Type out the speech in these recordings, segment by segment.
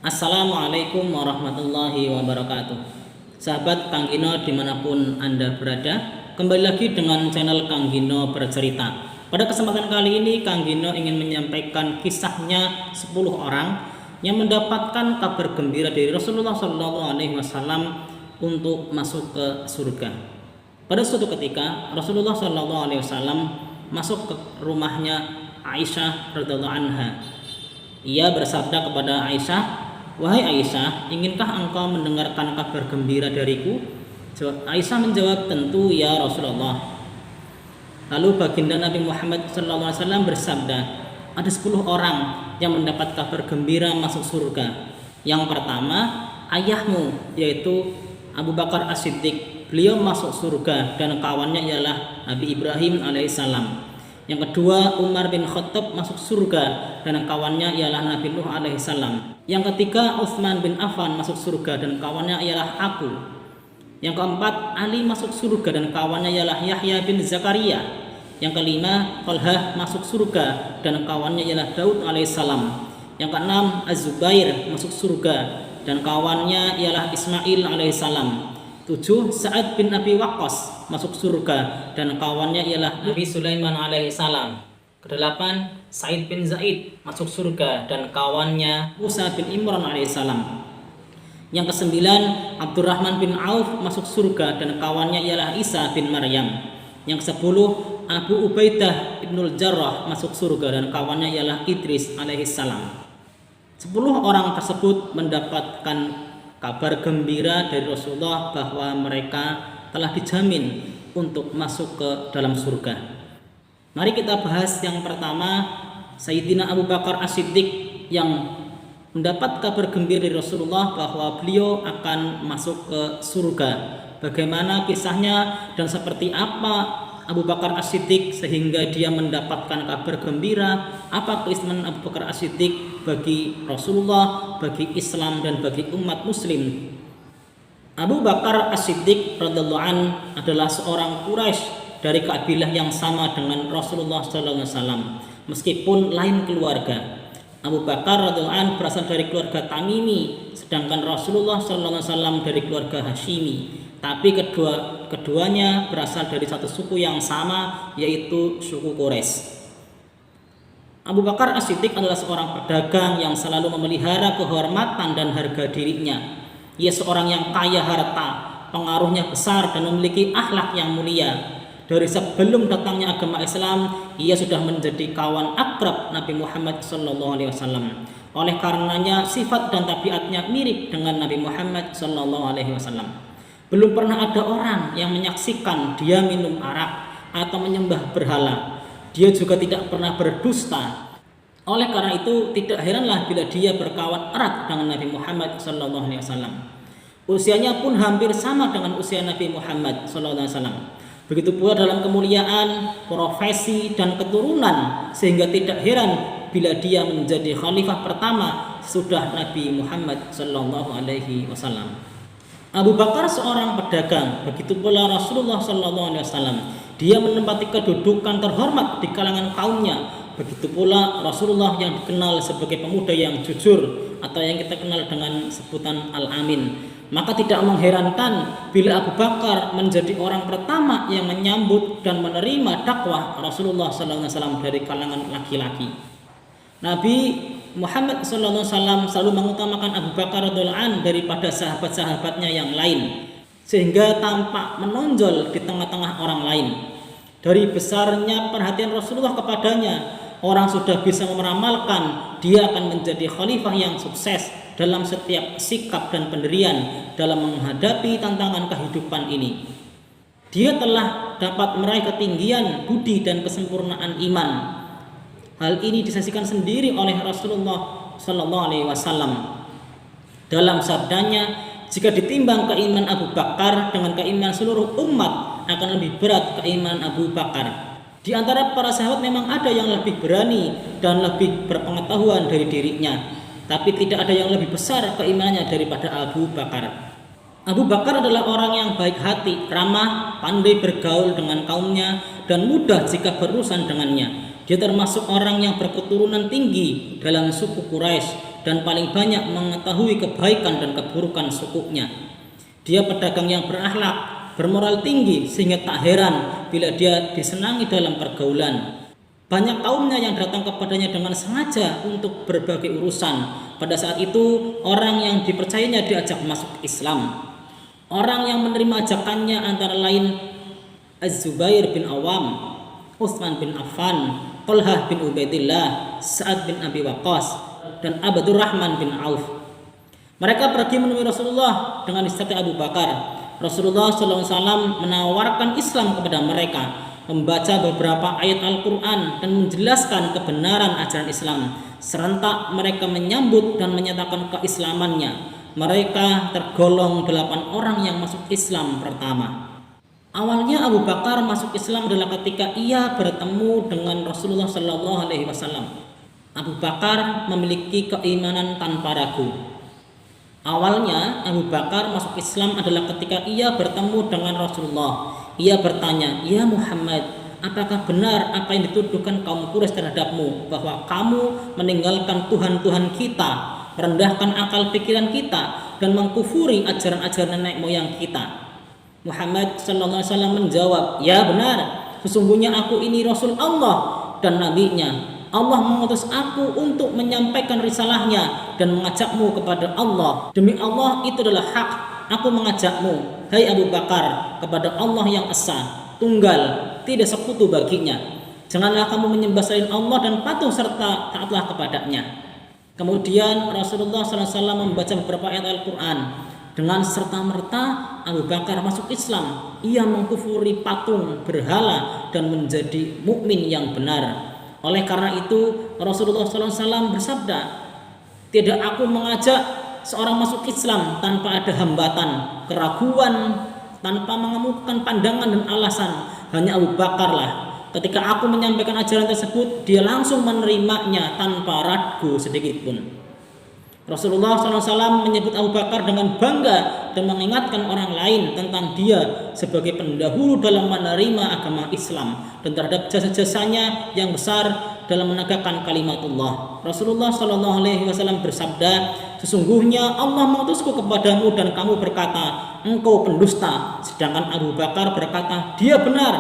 Assalamualaikum warahmatullahi wabarakatuh. Sahabat Kang Gino dimanapun Anda berada, kembali lagi dengan channel Kang Gino Bercerita. Pada kesempatan kali ini Kang Gino ingin menyampaikan kisahnya 10 orang yang mendapatkan kabar gembira dari Rasulullah SAW untuk masuk ke surga. Pada suatu ketika Rasulullah SAW masuk ke rumahnya Aisyah radhiyallahu anha. Ia bersabda kepada Aisyah, "Wahai Aisyah, inginkah engkau mendengarkan kabar gembira dariku?" Aisyah menjawab, "Tentu ya Rasulullah." Lalu baginda Nabi Muhammad SAW bersabda, ada 10 orang yang mendapat kabar gembira masuk surga. Yang pertama, ayahmu, yaitu Abu Bakar As-Siddiq. Beliau masuk surga dan kawannya ialah Nabi Ibrahim alaihissalam. Yang kedua, Umar bin Khattab masuk surga dan kawannya ialah Nabi Nuh alaihissalam. Yang ketiga, Utsman bin Affan masuk surga dan kawannya ialah aku. Yang keempat, Ali masuk surga dan kawannya ialah Yahya bin Zakaria. Yang kelima, Talhah masuk surga dan kawannya ialah Daud alaihissalam. Yang keenam, Az-Zubair masuk surga dan kawannya ialah Ismail alaihissalam. 7. Sa'ad bin Abi Waqqas masuk surga dan kawannya ialah Nabi Sulaiman alaihissalam. Kedelapan, Sa'id bin Zaid masuk surga dan kawannya Musa bin Imran alaihissalam. Yang kesembilan, Abdurrahman bin Auf masuk surga dan kawannya ialah Isa bin Maryam. Yang kesepuluh, Abu Ubaidah ibnul Jarrah masuk surga dan kawannya ialah Idris alaihissalam. 10 orang tersebut mendapatkan kabar gembira dari Rasulullah bahwa mereka telah dijamin untuk masuk ke dalam surga. Mari kita bahas yang pertama, Sayyidina Abu Bakar As-Siddiq yang mendapat kabar gembira dari Rasulullah bahwa beliau akan masuk ke surga. Bagaimana kisahnya dan seperti apa Abu Bakar As-Siddiq sehingga dia mendapatkan kabar gembira, apa keistimewaan Abu Bakar As-Siddiq bagi Rasulullah, bagi Islam dan bagi umat muslim. Abu Bakar As-Siddiq radhiyallahu an adalah seorang Quraisy dari kabilah yang sama dengan Rasulullah SAW, meskipun lain keluarga. Abu Bakar radhiyallahu an berasal dari keluarga Tamimi, sedangkan Rasulullah SAW dari keluarga Hashimi. Tapi keduanya berasal dari satu suku yang sama, yaitu suku Quraisy. Abu Bakar As-Siddiq adalah seorang pedagang yang selalu memelihara kehormatan dan harga dirinya. Ia seorang yang kaya harta, pengaruhnya besar dan memiliki akhlak yang mulia. Dari sebelum datangnya agama Islam, ia sudah menjadi kawan akrab Nabi Muhammad SAW. Oleh karenanya sifat dan tabiatnya mirip dengan Nabi Muhammad SAW. Belum pernah ada orang yang menyaksikan dia minum arak atau menyembah berhala. Dia juga tidak pernah berdusta. Oleh karena itu tidak heranlah bila dia berkawan erat dengan Nabi Muhammad SAW. Usianya pun hampir sama dengan usia Nabi Muhammad SAW. Begitu pula dalam kemuliaan, profesi dan keturunan, sehingga tidak heran bila dia menjadi khalifah pertama sesudah Nabi Muhammad SAW. Abu Bakar seorang pedagang, begitu pula Rasulullah SAW. Dia menempati kedudukan terhormat di kalangan kaumnya. Begitu pula Rasulullah yang dikenal sebagai pemuda yang jujur atau yang kita kenal dengan sebutan Al-Amin. Maka tidak mengherankan bila Abu Bakar menjadi orang pertama yang menyambut dan menerima dakwah Rasulullah SAW dari kalangan laki-laki. Nabi Muhammad SAW selalu mengutamakan Abu Bakar radhiyallahu an daripada sahabat-sahabatnya yang lain, sehingga tampak menonjol di tengah-tengah orang lain. Dari besarnya perhatian Rasulullah kepadanya, orang sudah bisa meramalkan dia akan menjadi khalifah yang sukses dalam setiap sikap dan pendirian dalam menghadapi tantangan kehidupan ini. Dia telah dapat meraih ketinggian budi dan kesempurnaan iman. Hal ini disaksikan sendiri oleh Rasulullah SAW. Dalam sabdanya, jika ditimbang keimanan Abu Bakar dengan keimanan seluruh umat, akan lebih berat keimanan Abu Bakar. Di antara para sahabat memang ada yang lebih berani dan lebih berpengetahuan dari dirinya, tapi tidak ada yang lebih besar keimanannya daripada Abu Bakar. Abu Bakar adalah orang yang baik hati, ramah, pandai bergaul dengan kaumnya, dan mudah jika berurusan dengannya. Dia termasuk orang yang berketurunan tinggi dalam suku Quraisy dan paling banyak mengetahui kebaikan dan keburukan sukunya. Dia pedagang yang berakhlak, bermoral tinggi, sehingga tak heran bila dia disenangi dalam pergaulan. Banyak kaumnya yang datang kepadanya dengan sengaja untuk berbagai urusan. Pada saat itu, orang yang dipercayanya diajak masuk Islam. Orang yang menerima ajakannya antara lain Az-Zubair bin Awam, Utsman bin Affan, Talhah bin Ubaidillah, Sa'ad bin Abi Waqqas, dan Abdurrahman bin Auf. Mereka pergi menemui Rasulullah dengan disertai Abu Bakar. Rasulullah SAW menawarkan Islam kepada mereka, membaca beberapa ayat Al-Quran dan menjelaskan kebenaran ajaran Islam. Serentak mereka menyambut dan menyatakan keislamannya. Mereka tergolong 8 orang yang masuk Islam pertama. Awalnya Abu Bakar masuk Islam adalah ketika ia bertemu dengan Rasulullah SAW. Abu Bakar memiliki keimanan tanpa ragu. Awalnya Abu Bakar masuk Islam adalah ketika ia bertemu dengan Rasulullah. Ia bertanya, "Ya Muhammad, apakah benar apa yang dituduhkan kaum Quraisy terhadapmu, bahwa kamu meninggalkan Tuhan-Tuhan kita, merendahkan akal pikiran kita, dan mengkufuri ajaran-ajaran nenek moyang kita?" Muhammad SAW menjawab, "Ya benar, sesungguhnya aku ini Rasul Allah dan Nabi-Nya. Allah mengutus aku untuk menyampaikan risalahnya dan mengajakmu kepada Allah. Demi Allah, itu adalah hak. Aku mengajakmu, hai Abu Bakar, kepada Allah yang esa, tunggal, tidak sekutu baginya. Janganlah kamu menyembah selain Allah dan patuh serta taatlah kepadanya." Kemudian Rasulullah SAW membaca beberapa ayat Al-Quran. Dengan serta-merta Abu Bakar masuk Islam. Ia mengkufuri patung, berhala, dan menjadi mukmin yang benar. Oleh karena itu Rasulullah SAW bersabda, "Tidak aku mengajak seorang masuk Islam tanpa ada hambatan, keraguan, tanpa mengemukakan pandangan dan alasan. Hanya Abu Bakarlah. Ketika aku menyampaikan ajaran tersebut, dia langsung menerimanya tanpa ragu sedikit pun." Rasulullah SAW menyebut Abu Bakar dengan bangga dan mengingatkan orang lain tentang dia sebagai pendahulu dalam menerima agama Islam dan terhadap jasa-jasanya yang besar dalam menegakkan kalimatullah. Rasulullah SAW bersabda, "Sesungguhnya Allah mengutusku kepadamu dan kamu berkata, engkau pendusta." Sedangkan Abu Bakar berkata, "Dia benar."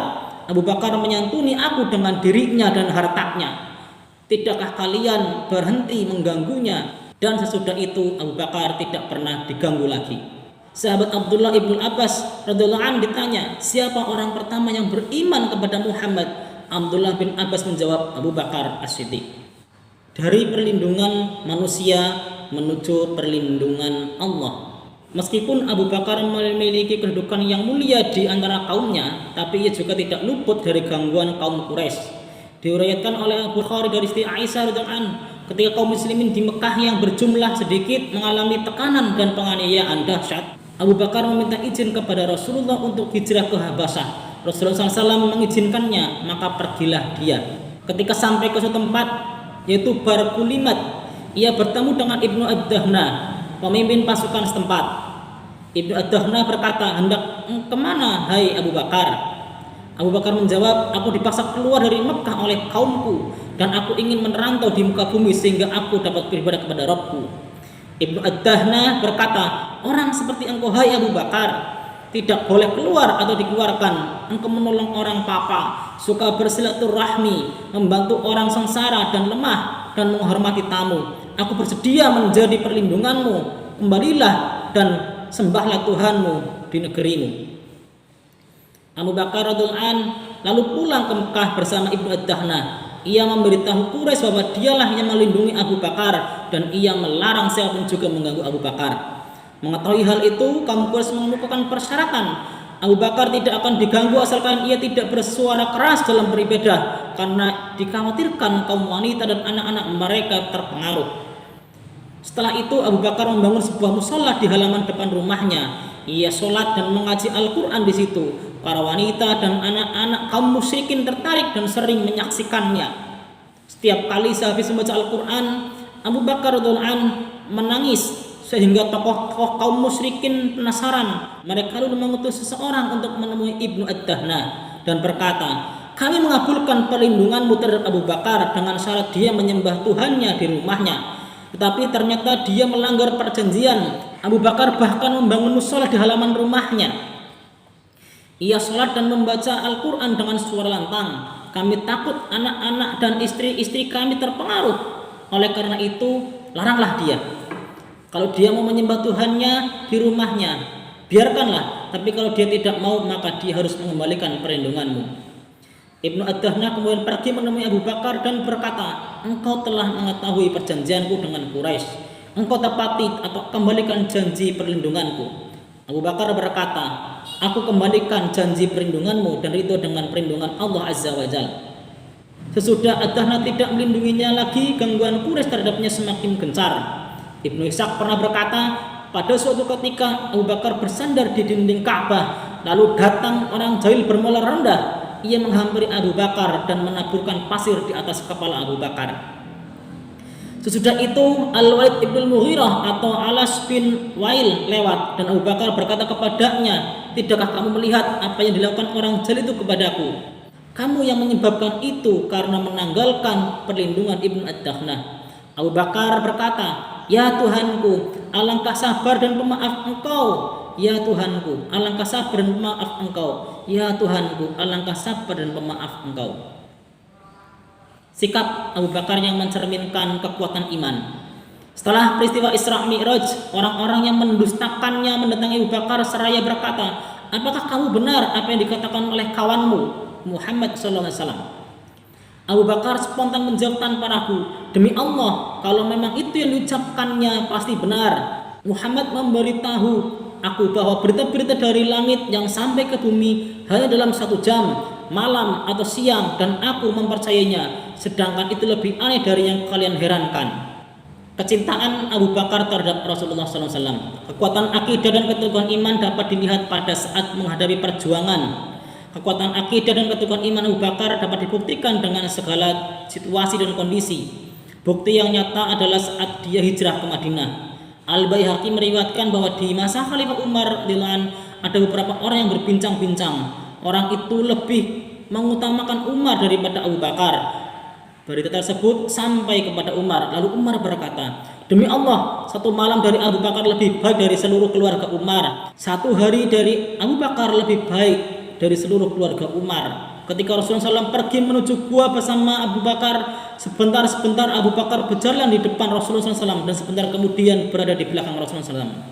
Abu Bakar menyantuni aku dengan dirinya dan hartanya. Tidakkah kalian berhenti mengganggunya? Dan sesudah itu Abu Bakar tidak pernah diganggu lagi. Sahabat Abdullah ibn Abbas radhiyallahu anhu ditanya, "Siapa orang pertama yang beriman kepada Muhammad?" Abdullah bin Abbas menjawab, "Abu Bakar As-Siddiq." Dari perlindungan manusia menuju perlindungan Allah. Meskipun Abu Bakar memiliki kedudukan yang mulia di antara kaumnya, tapi ia juga tidak luput dari gangguan kaum Quraisy. Diriwayatkan oleh Bukhari dari Siti Aisyah radhiyallahu anha, ketika kaum muslimin di Mekah yang berjumlah sedikit mengalami tekanan dan penganiayaan dahsyat, Abu Bakar meminta izin kepada Rasulullah untuk hijrah ke Habasyah. Rasulullah SAW mengizinkannya, maka pergilah dia. Ketika sampai ke suatu tempat, yaitu Barkulimat, ia bertemu dengan Ibnu Ad-Dahna, pemimpin pasukan setempat. Ibnu Ad-Dahna berkata, "Hendak kemana, hai Abu Bakar?" Abu Bakar menjawab, "Aku dipaksa keluar dari Mekah oleh kaumku dan aku ingin merantau di muka bumi sehingga aku dapat beribadah kepada Rabbku." Ibnu Ad-Dahna berkata, "Orang seperti engkau, hai Abu Bakar, tidak boleh keluar atau dikeluarkan. Engkau menolong orang papa, suka bersilaturahmi, membantu orang sengsara dan lemah, dan menghormati tamu. Aku bersedia menjadi perlindunganmu. Kembalilah dan sembahlah Tuhanmu di negerimu." Abu Bakar radhiyallahu anhu lalu pulang ke Mekah bersama Ibnu Ad-Dahna. Ia memberitahu Quraisy bahwa dialah yang melindungi Abu Bakar dan ia melarang siapapun juga mengganggu Abu Bakar. Mengetahui hal itu, kaum Quraisy mengemukakan persyaratan. Abu Bakar tidak akan diganggu asalkan ia tidak bersuara keras dalam beribadah, karena dikhawatirkan kaum wanita dan anak-anak mereka terpengaruh. Setelah itu Abu Bakar membangun sebuah mushola di halaman depan rumahnya. Ia sholat dan mengaji Al-Quran di situ. Para wanita dan anak-anak kaum musyrikin tertarik dan sering menyaksikannya. Setiap kali sehabis membaca Al-Quran, Abu Bakar radhiyallahu anhu menangis sehingga tokoh-tokoh kaum musyrikin penasaran. Mereka lalu mengutus seseorang untuk menemui Ibnu Ad-Dahna dan berkata, "Kami mengabulkan perlindunganmu terhadap Abu Bakar dengan syarat dia menyembah Tuhannya di rumahnya." Tetapi ternyata dia melanggar perjanjian. Abu Bakar bahkan membangun musola di halaman rumahnya. Ia sholat dan membaca Al-Quran dengan suara lantang. Kami takut anak-anak dan istri-istri kami terpengaruh. Oleh karena itu, laranglah dia. Kalau dia mau menyembah Tuhannya di rumahnya, biarkanlah. Tapi kalau dia tidak mau, maka dia harus mengembalikan perlindunganmu. Ibnu Ad-Dahnah kemudian pergi menemui Abu Bakar dan berkata, engkau telah mengetahui perjanjianku dengan Quraisy. Engkau tepati atau kembalikan janji perlindunganku. Abu Bakar berkata, aku kembalikan janji perlindunganmu dan itu dengan perlindungan Allah Azza wa Jalla. Sesudah Ad-Dahnah tidak melindunginya lagi, gangguan Quraisy terhadapnya semakin gencar. Ibnu Ishaq pernah berkata, pada suatu ketika Abu Bakar bersandar di dinding Ka'bah, lalu datang orang jahil bermolar rendah. Ia menghampiri Abu Bakar dan menaburkan pasir di atas kepala Abu Bakar. Sesudah itu Al-Walid ibn Mughirah atau Alas bin Wail lewat dan Abu Bakar berkata kepadanya, tidakkah kamu melihat apa yang dilakukan orang jahil itu kepadaku? Kamu yang menyebabkan itu karena menanggalkan perlindungan Ibnu Ad-Dahnah. Abu Bakar berkata, ya Tuhanku, alangkah sabar dan pemaaf engkau. Ya Tuhanku, alangkah sabar dan pemaaf engkau. Ya Tuhanku, alangkah sabar dan pemaaf engkau. Sikap Abu Bakar yang mencerminkan kekuatan iman. Setelah peristiwa Isra Mi'raj, orang-orang yang mendustakannya mendatangi Abu Bakar seraya berkata, apakah kamu benar apa yang dikatakan oleh kawanmu Muhammad SAW? Abu Bakar spontan menjawab tanpa ragu, demi Allah, kalau memang itu yang diucapkannya pasti benar. Muhammad memberitahu aku bahwa berita-berita dari langit yang sampai ke bumi hanya dalam 1 jam, malam atau siang, dan aku mempercayainya. Sedangkan itu lebih aneh dari yang kalian herankan. Kecintaan Abu Bakar terhadap Rasulullah SAW. Kekuatan akidah dan keteguhan iman dapat dilihat pada saat menghadapi perjuangan. Kekuatan akidah dan keteguhan iman Abu Bakar dapat dibuktikan dengan segala situasi dan kondisi. Bukti yang nyata adalah saat dia hijrah ke Madinah. Al-Baihaqi meriwayatkan bahwa di masa Khalifah Umar radhiyallahu ada beberapa orang yang berbincang-bincang. Orang itu lebih mengutamakan Umar daripada Abu Bakar. Berita tersebut sampai kepada Umar. Lalu Umar berkata, demi Allah, 1 malam dari Abu Bakar lebih baik dari seluruh keluarga Umar. 1 hari dari Abu Bakar lebih baik dari seluruh keluarga Umar. Ketika Rasulullah SAW pergi menuju gua bersama Abu Bakar, sebentar-sebentar Abu Bakar berjalan di depan Rasulullah SAW dan sebentar kemudian berada di belakang Rasulullah SAW.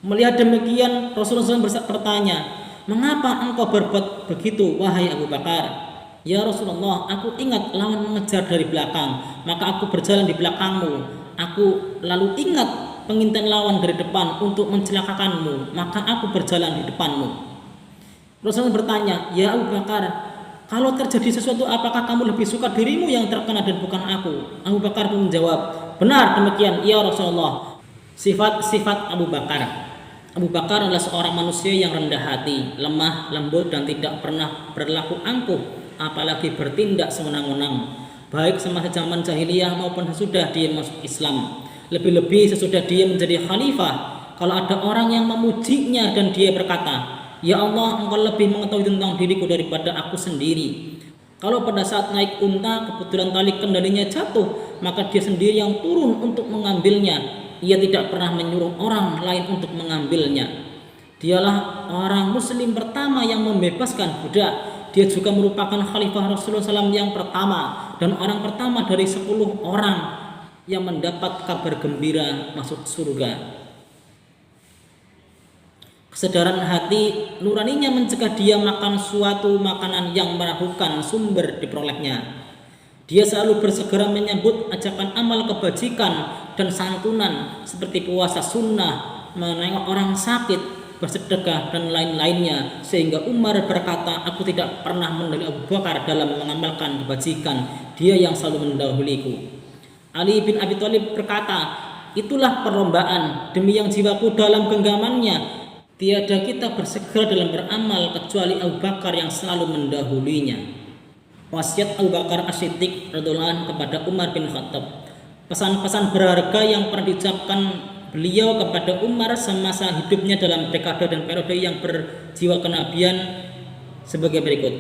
Melihat demikian, Rasulullah SAW bertanya, mengapa engkau berbuat begitu, wahai Abu Bakar? Ya Rasulullah, aku ingat lawan mengejar dari belakang, maka aku berjalan di belakangmu. Aku lalu ingat pengintai lawan dari depan untuk mencelakakanmu, maka aku berjalan di depanmu. Rasulullah bertanya, ya Abu Bakar, kalau terjadi sesuatu apakah kamu lebih suka dirimu yang terkena dan bukan aku? Abu Bakar pun menjawab, benar demikian ya Rasulullah. Sifat-sifat Abu Bakar. Abu Bakar adalah seorang manusia yang rendah hati, lemah, lembut dan tidak pernah berlaku angkuh, apalagi bertindak sewenang-wenang, baik semasa zaman jahiliyah maupun sesudah dia masuk Islam. Lebih-lebih sesudah dia menjadi khalifah, kalau ada orang yang memujinya dan dia berkata, ya Allah, engkau lebih mengetahui tentang diriku daripada aku sendiri. Kalau pada saat naik unta kebetulan tali kendalinya jatuh, maka dia sendiri yang turun untuk mengambilnya. Ia tidak pernah menyuruh orang lain untuk mengambilnya. Dialah orang muslim pertama yang membebaskan budak. Dia juga merupakan khalifah Rasulullah SAW yang pertama dan orang pertama dari 10 orang yang mendapat kabar gembira masuk surga. Kesadaran hati nuraninya mencegah dia makan suatu makanan yang meragukan sumber diperolehnya. Dia selalu bersegera menyambut ajakan amal kebajikan dan santunan seperti puasa sunnah, menengok orang sakit, bersedekah dan lain-lainnya. Sehingga Umar berkata, aku tidak pernah mendahului Abu Bakar dalam mengamalkan kebajikan. Dia yang selalu mendahuliku. Ali bin Abi Thalib berkata, itulah perlombaan demi yang jiwaku dalam genggamannya. Tiada kita bersegera dalam beramal kecuali Abu Bakar yang selalu mendahulinya. Wasiat Abu Bakar As-Siddiq radhiyallahu anhu kepada Umar bin Khattab. Pesan-pesan berharga yang pernah diucapkan beliau kepada Umar semasa hidupnya dalam dekade dan periode yang berjiwa kenabian sebagai berikut.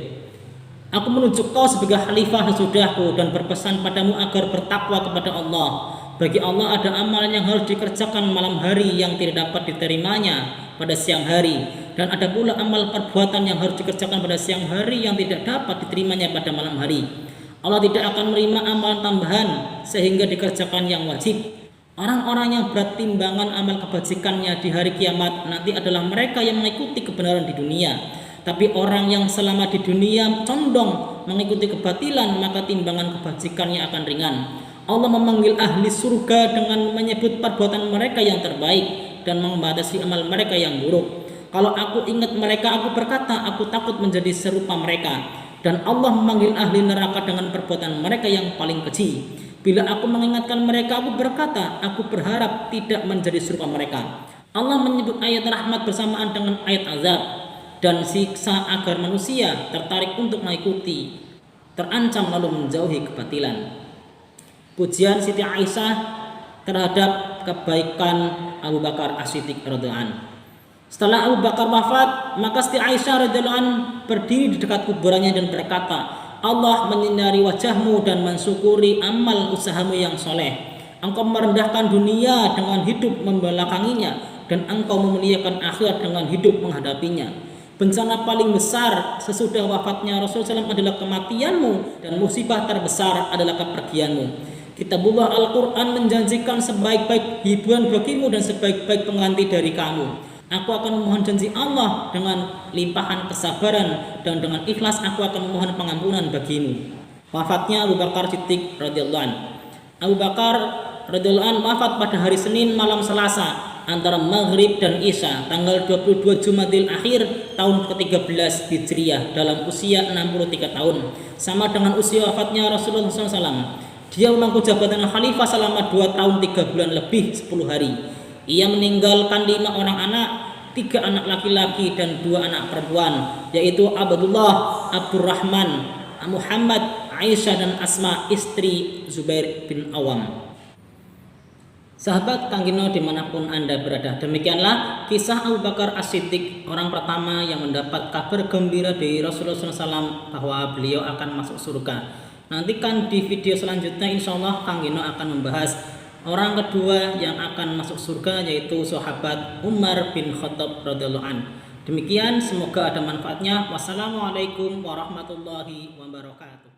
Aku menunjuk kau sebagai khalifah sesudahku dan berpesan padamu agar bertakwa kepada Allah. Bagi Allah ada amalan yang harus dikerjakan malam hari yang tidak dapat diterimanya pada siang hari, dan ada pula amal perbuatan yang harus dikerjakan pada siang hari yang tidak dapat diterimanya pada malam hari. Allah tidak akan menerima amalan tambahan sehingga dikerjakan yang wajib. Orang-orang yang berat timbangan amal kebajikannya di hari kiamat nanti adalah mereka yang mengikuti kebenaran di dunia. Tapi orang yang selama di dunia condong mengikuti kebatilan, maka timbangan kebajikannya akan ringan. Allah memanggil ahli surga dengan menyebut perbuatan mereka yang terbaik dan membatasi amal mereka yang buruk. Kalau aku ingat mereka, aku berkata, aku takut menjadi serupa mereka. Dan Allah memanggil ahli neraka dengan perbuatan mereka yang paling keji. Bila aku mengingatkan mereka, aku berkata, aku berharap tidak menjadi serupa mereka. Allah menyebut ayat rahmat bersamaan dengan ayat azab dan siksa agar manusia tertarik untuk mengikuti, terancam lalu menjauhi kebatilan. Pujian Siti Aisyah terhadap kebaikan Abu Bakar As-Siddiq radhiyallahu anhu. Setelah Abu Bakar wafat, maka Siti Aisyah radhiyallahu anha berdiri di dekat kuburannya dan berkata, Allah menyinari wajahmu dan mensyukuri amal usahamu yang soleh. Engkau merendahkan dunia dengan hidup membelakanginya, dan engkau memuliakan akhirat dengan hidup menghadapinya. Bencana paling besar sesudah wafatnya Rasulullah SAW adalah kematianmu, dan musibah terbesar adalah kepergianmu. Kitabullah Al-Quran menjanjikan sebaik-baik hiburan bagimu dan sebaik-baik pengganti dari kamu. Aku akan memohon janji Allah dengan limpahan kesabaran, dan dengan ikhlas aku akan memohon pengampunan bagimu. Wafatnya Abu Bakar Siddiq radhiyallahu anhu. Abu Bakar radhiyallahu anhu wafat pada hari Senin malam Selasa antara Maghrib dan Isya tanggal 22 Jumadil Akhir tahun ke-13 Hijriah dalam usia 63 tahun, sama dengan usia wafatnya Rasulullah SAW. Dia memangku jabatan khalifah selama 2 tahun 3 bulan lebih 10 hari. Ia meninggalkan 5 orang anak, 3 anak laki-laki dan 2 anak perempuan, yaitu Abdullah, Abdurrahman, Muhammad, Aisyah dan Asma istri Zubair bin Awam. Sahabat Kanggino dimanapun Anda berada, demikianlah kisah Abu Bakar As-Siddiq, orang pertama yang mendapat kabar gembira dari Rasulullah SAW bahwa beliau akan masuk surga. Nantikan di video selanjutnya, insya Allah Kanggino akan membahas orang kedua yang akan masuk surga, yaitu sahabat Umar bin Khattab radhiyallahu anhu. Demikian, semoga ada manfaatnya. Wassalamualaikum warahmatullahi wabarakatuh.